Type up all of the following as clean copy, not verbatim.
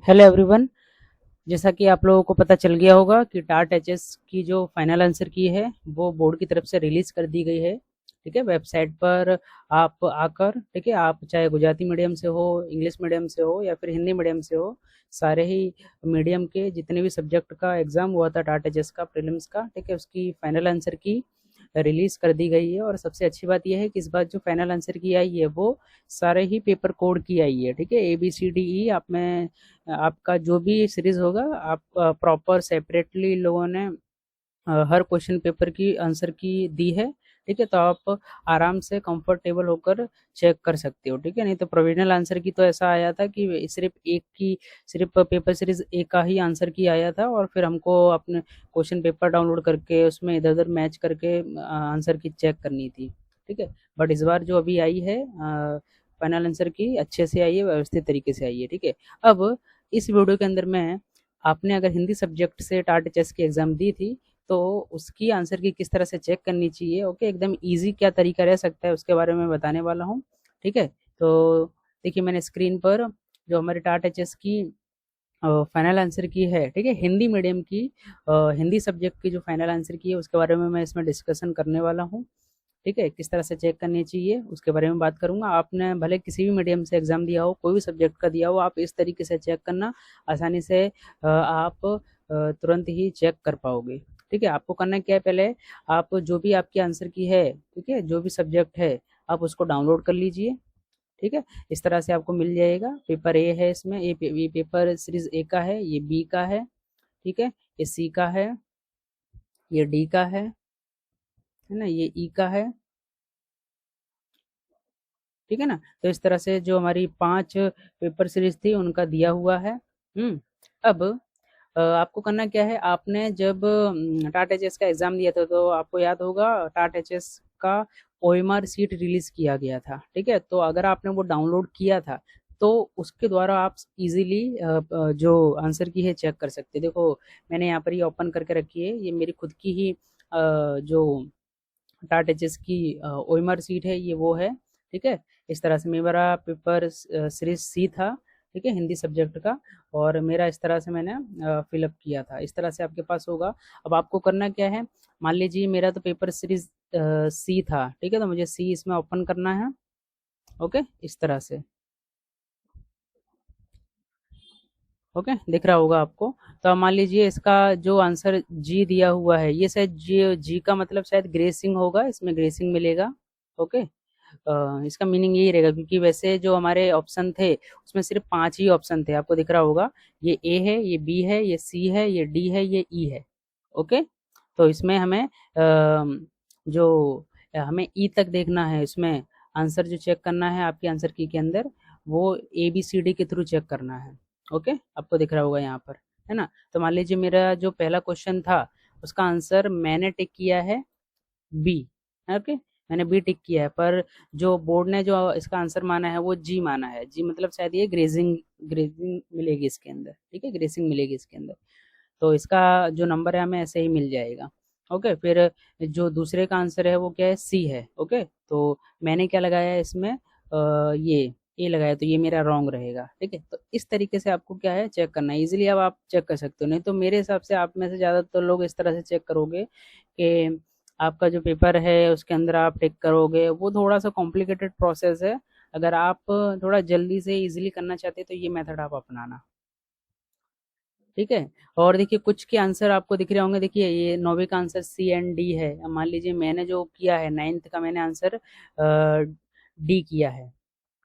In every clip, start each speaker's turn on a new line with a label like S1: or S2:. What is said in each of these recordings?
S1: Hello everyone. जैसा कि आप लोगों को पता चल गया होगा कि टाट एचएस की जो फाइनल आंसर की है वो बोर्ड की तरफ से रिलीज कर दी गई है। ठीक है, वेबसाइट पर आप आकर, ठीक है, आप चाहे गुजराती मीडियम से हो, इंग्लिश मीडियम से हो या फिर हिंदी मीडियम से हो, सारे ही मीडियम के जितने भी सब्जेक्ट का एग्जाम हुआ था टाट एचएस का प्रीलिम्स का, ठीक है, उसकी फाइनल आंसर की रिलीज कर दी गई है। और सबसे अच्छी बात यह है कि इस बार जो फाइनल आंसर की आई है वो सारे ही पेपर कोड की आई है। ठीक है, ABCDE आप में आपका जो भी सीरीज होगा आप प्रॉपर सेपरेटली लोगों ने हर क्वेश्चन पेपर की आंसर की दी है। ठीक है, तो आप आराम से कंफर्टेबल होकर चेक कर सकते हो। ठीक है, नहीं तो प्रोविजनल आंसर की तो ऐसा आया था कि सिर्फ पेपर सीरीज एक का ही आंसर की आया था और फिर हमको अपने क्वेश्चन पेपर डाउनलोड करके उसमें इधर उधर मैच करके आंसर की चेक करनी थी। ठीक है, बट इस बार जो अभी आई है फाइनल आंसर की अच्छे से आई है, व्यवस्थित तरीके से आई है। ठीक है, अब इस वीडियो के अंदर मैं, आपने अगर हिंदी सब्जेक्ट से टाट एचएस की एग्जाम दी थी तो उसकी आंसर की किस तरह से चेक करनी चाहिए, ओके, एकदम इजी क्या तरीका रह सकता है उसके बारे में बताने वाला हूँ। ठीक है, तो देखिए मैंने स्क्रीन पर जो हमारे टाट एचएस की फाइनल आंसर की है, ठीक है, हिंदी मीडियम की हिंदी सब्जेक्ट की जो फाइनल आंसर की है उसके बारे में मैं इसमें डिस्कशन करने वाला हूँ। ठीक है, किस तरह से चेक करनी चाहिए उसके बारे में बात करूंगा। आपने भले किसी भी मीडियम से एग्जाम दिया हो, कोई भी सब्जेक्ट का दिया हो, आप इस तरीके से चेक करना, आसानी से आप तुरंत ही चेक कर पाओगे। ठीक है, आपको करना क्या है, पहले आप जो भी आपकी आंसर की है, ठीक है, जो भी सब्जेक्ट है आप उसको डाउनलोड कर लीजिए। ठीक है, इस तरह से आपको मिल जाएगा। पेपर ए है, इसमें ये पेपर सीरीज ए का है, ये बी का है, ठीक है, ये सी का है, ये डी का है ना, ये ई का है। ठीक है ना, तो इस तरह से जो हमारी 5 पेपर सीरीज थी उनका दिया हुआ है। अब आपको करना क्या है, आपने जब टाटा एचएस का एग्जाम दिया था तो आपको याद होगा टाटा एचएस का ओएमआर सीट रिलीज किया गया था। ठीक है, तो अगर आपने वो डाउनलोड किया था तो उसके द्वारा आप इजीली जो आंसर की है चेक कर सकते हैं। देखो मैंने यहाँ पर ये ओपन करके रखी है, ये मेरी खुद की ही जो टाट एचएस की ओएमआर सीट है, ये वो है। ठीक है, इस तरह से मेरा पेपर सीरीज सी था, ठीक है, हिंदी सब्जेक्ट का, और मेरा इस तरह से मैंने फिलअप किया था। इस तरह से आपके पास होगा। अब आपको करना क्या है, मान लीजिए मेरा तो पेपर सीरीज सी था, ठीक है, तो मुझे सी इसमें ओपन करना है। ओके, इस तरह से, ओके, दिख रहा होगा आपको। तो अब मान लीजिए इसका जो आंसर जी दिया हुआ है, ये शायद जी जी का मतलब शायद ग्रेसिंग होगा, इसमें ग्रेसिंग मिलेगा। ओके, इसका मीनिंग यही रहेगा, क्योंकि वैसे जो हमारे ऑप्शन थे उसमें सिर्फ 5 ही ऑप्शन थे, आपको दिख रहा होगा। ये ए है, ये बी है, ये सी है, ये डी है, ये ई है। ओके, तो इसमें हमें जो हमें ई तक देखना है, इसमें आंसर जो चेक करना है आपके आंसर की के अंदर, वो ABCD के थ्रू चेक करना है। ओके, आपको दिख रहा होगा यहाँ पर, है ना। तो मान लीजिए मेरा जो पहला क्वेश्चन था उसका आंसर मैंने टिक किया है बी। ओके, मैंने बी टिक किया है, पर जो बोर्ड ने जो इसका आंसर माना है वो जी माना है। जी मतलब शायद ये ग्रेजिंग ग्रेजिंग मिलेगी इसके अंदर। ठीक है, ग्रेसिंग मिलेगी इसके अंदर, तो इसका जो नंबर है हमें ऐसे ही मिल जाएगा। ओके, फिर जो दूसरे का आंसर है वो क्या है, सी है। ओके, तो मैंने क्या लगाया है इसमें, ये ए लगाया, तो ये मेरा रॉन्ग रहेगा। ठीक है, तो इस तरीके से आपको क्या है चेक करना है। इजीली अब आप चेक कर सकते हो, नहीं तो मेरे हिसाब से आप में से ज़्यादातर लोग इस तरह से चेक करोगे कि आपका जो पेपर है उसके अंदर आप टिक करोगे, वो थोड़ा सा कॉम्प्लिकेटेड प्रोसेस है। अगर आप थोड़ा जल्दी से इजीली करना चाहते हैं तो ये मेथड आप अपनाना। ठीक है, और देखिए कुछ के आंसर आपको दिख रहे होंगे। देखिए ये 9वीं का आंसर C एंड D है। अब मान लीजिए मैंने जो किया है 9th का, मैंने आंसर डी किया है।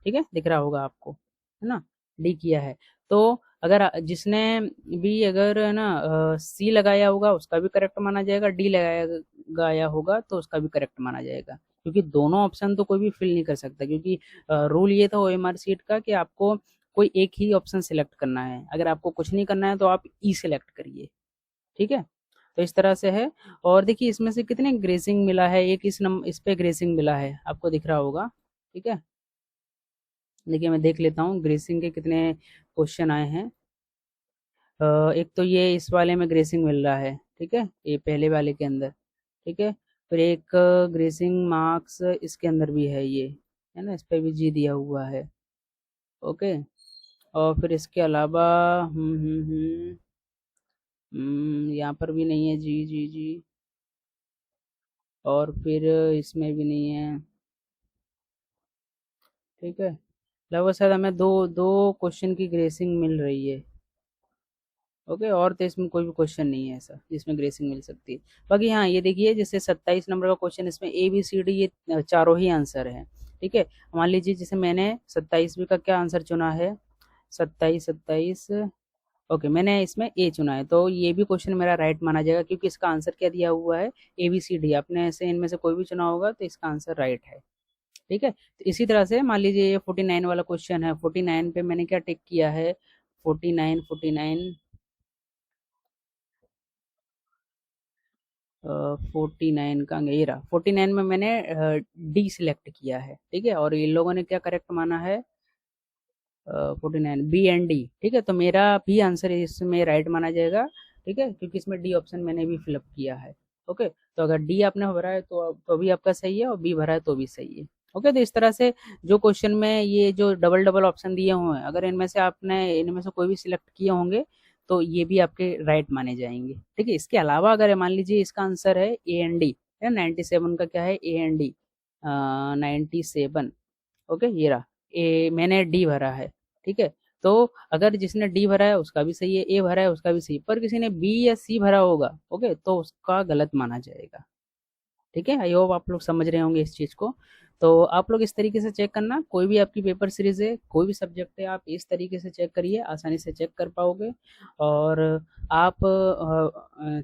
S1: ठीक है, दिख रहा होगा आपको, है ना, डी किया है। तो अगर जिसने भी अगर है ना सी लगाया होगा उसका भी करेक्ट माना जाएगा, डी लगाया गया होगा तो उसका भी करेक्ट माना जाएगा, क्योंकि दोनों ऑप्शन तो कोई भी फिल नहीं कर सकता। क्योंकि रूल ये था OMR सीट का कि आपको कोई एक ही ऑप्शन सिलेक्ट करना है। अगर आपको कुछ नहीं करना है तो आप ई सिलेक्ट करिए। ठीक है, तो इस तरह से है। और देखिए इसमें से कितने ग्रेसिंग मिला है, एक इस पे ग्रेसिंग मिला है, आपको दिख रहा होगा। ठीक है, देखिए मैं देख लेता हूँ ग्रेसिंग के कितने क्वेश्चन आए हैं। एक तो ये इस वाले में ग्रेसिंग मिल रहा है, ठीक है, ये पहले वाले के अंदर। ठीक है, फिर एक ग्रेसिंग मार्क्स इसके अंदर भी है, ये है ना, इस पे भी जी दिया हुआ है। ओके, और फिर इसके अलावा यहाँ पर भी नहीं है, जी जी जी। और फिर इसमें भी नहीं है। ठीक है, लगभग शायद हमें दो दो क्वेश्चन की ग्रेसिंग मिल रही है। ओके, और तो इसमें कोई भी क्वेश्चन नहीं है ऐसा जिसमें ग्रेसिंग मिल सकती है। बाकी हाँ, ये देखिए जैसे 27 नंबर का क्वेश्चन, इसमें ए बी सी डी ये चारों ही आंसर है। ठीक है, मान लीजिए जैसे मैंने 27वीं का क्या आंसर चुना है, 27 27। ओके, मैंने इसमें ए चुना है, तो ये भी क्वेश्चन मेरा राइट माना जाएगा क्योंकि इसका आंसर क्या दिया हुआ है, ए बी सी डी। आपने ऐसे इनमें से कोई भी चुना होगा तो इसका आंसर राइट है। ठीक है, तो इसी तरह से मान लीजिए ये 49 वाला क्वेश्चन है, 49 पे मैंने क्या टिक किया है, 49 49 49 का ये रहा, 49 में मैंने डी सिलेक्ट किया है। ठीक है, और इन लोगों ने क्या करेक्ट माना है, 49 बी एंड डी। ठीक है, तो मेरा बी आंसर इसमें राइट माना जाएगा। ठीक है, क्योंकि इसमें डी ऑप्शन मैंने भी फिलअप किया है। ओके, तो अगर डी आपने भरा है तो भी आपका सही है, और बी भरा है तो भी सही है। ओके, तो इस तरह से जो क्वेश्चन में ये जो डबल डबल ऑप्शन दिए हुए हैं, अगर इनमें से आपने इनमें से कोई भी सिलेक्ट किए होंगे तो ये भी आपके राइट माने जाएंगे। ठीक है, इसके अलावा अगर मान लीजिए इसका आंसर है ए एंड डी, 97 का क्या है, ए एंड डी 97। ओके, ये रहा, ए मैंने डी भरा है। ठीक है, तो अगर जिसने डी भरा है उसका भी सही है, ए भरा है उसका भी सही, पर किसी ने बी या सी भरा होगा, ओके, तो उसका गलत माना जाएगा। ठीक है, आई होप आप लोग समझ रहे होंगे इस चीज़ को। तो आप लोग इस तरीके से चेक करना, कोई भी आपकी पेपर सीरीज है, कोई भी सब्जेक्ट है, आप इस तरीके से चेक करिए, आसानी से चेक कर पाओगे। और आप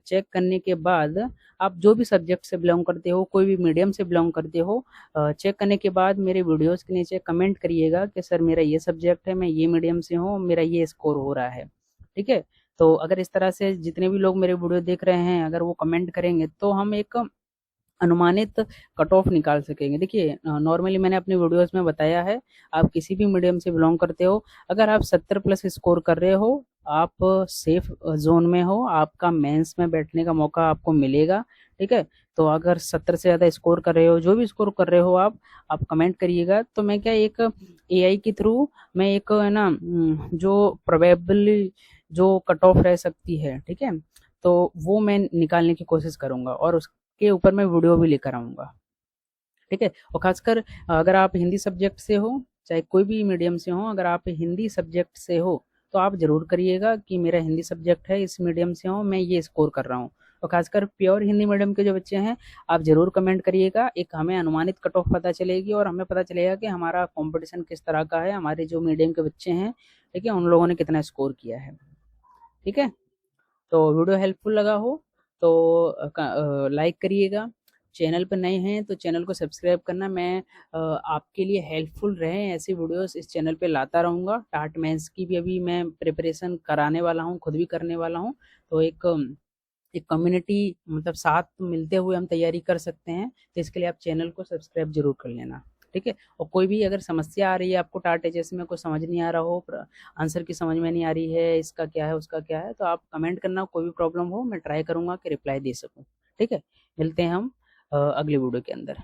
S1: चेक करने के बाद आप जो भी सब्जेक्ट से बिलोंग करते हो, कोई भी मीडियम से बिलोंग करते हो, चेक करने के बाद मेरे वीडियोस के नीचे कमेंट करिएगा कि सर मेरा ये सब्जेक्ट है, मैं ये मीडियम से हूँ, मेरा ये स्कोर हो रहा है। ठीक है, तो अगर इस तरह से जितने भी लोग मेरे वीडियो देख रहे हैं अगर वो कमेंट करेंगे तो हम एक अनुमानित कट ऑफ निकाल सकेंगे। देखिए, नॉर्मली मैंने अपने वीडियोस में बताया है, आप किसी भी मीडियम से बिलोंग करते हो, अगर आप 70+ स्कोर कर रहे हो, आप सेफ जोन में हो, आपका मेंस में बैठने का मौका आपको मिलेगा। ठीक है, तो अगर 70 से ज़्यादा स्कोर कर रहे हो, जो भी स्कोर कर रहे हो आप कमेंट करिएगा, तो मैं क्या एक एआई के थ्रू मैं एक है ना जो प्रोबेबली जो कट ऑफ रह सकती है, ठीक है, तो वो मैं निकालने की कोशिश करूंगा और के ऊपर मैं वीडियो भी लेकर आऊँगा। ठीक है, और खासकर अगर आप हिंदी सब्जेक्ट से हो, चाहे कोई भी मीडियम से हो, अगर आप हिंदी सब्जेक्ट से हो तो आप ज़रूर करिएगा कि मेरा हिंदी सब्जेक्ट है, इस मीडियम से हूँ, मैं ये स्कोर कर रहा हूँ। और खासकर प्योर हिंदी मीडियम के जो बच्चे हैं, आप ज़रूर कमेंट करिएगा, एक हमें अनुमानित कट ऑफ पता चलेगी और हमें पता चलेगा कि हमारा कॉम्पिटिशन किस तरह का है, हमारे जो मीडियम के बच्चे हैं, ठीक है, उन लोगों ने कितना स्कोर किया है। ठीक है, तो वीडियो हेल्पफुल लगा हो तो लाइक करिएगा, चैनल पर नए हैं तो चैनल को सब्सक्राइब करना। मैं आपके लिए हेल्पफुल रहे ऐसी वीडियोस इस चैनल पे लाता रहूँगा। टाट मेंस की भी अभी मैं प्रिपरेशन कराने वाला हूँ, खुद भी करने वाला हूँ, तो एक कम्युनिटी मतलब साथ मिलते हुए हम तैयारी कर सकते हैं, तो इसके लिए आप चैनल को सब्सक्राइब जरूर कर लेना। ठीक है, और कोई भी अगर समस्या आ रही है आपको टाट एचएस में, कुछ समझ नहीं आ रहा हो, आंसर की समझ में नहीं आ रही है, इसका क्या है उसका क्या है, तो आप कमेंट करना, कोई भी प्रॉब्लम हो मैं ट्राई करूंगा कि रिप्लाई दे सकूं। ठीक है, मिलते हैं हम अगले वीडियो के अंदर।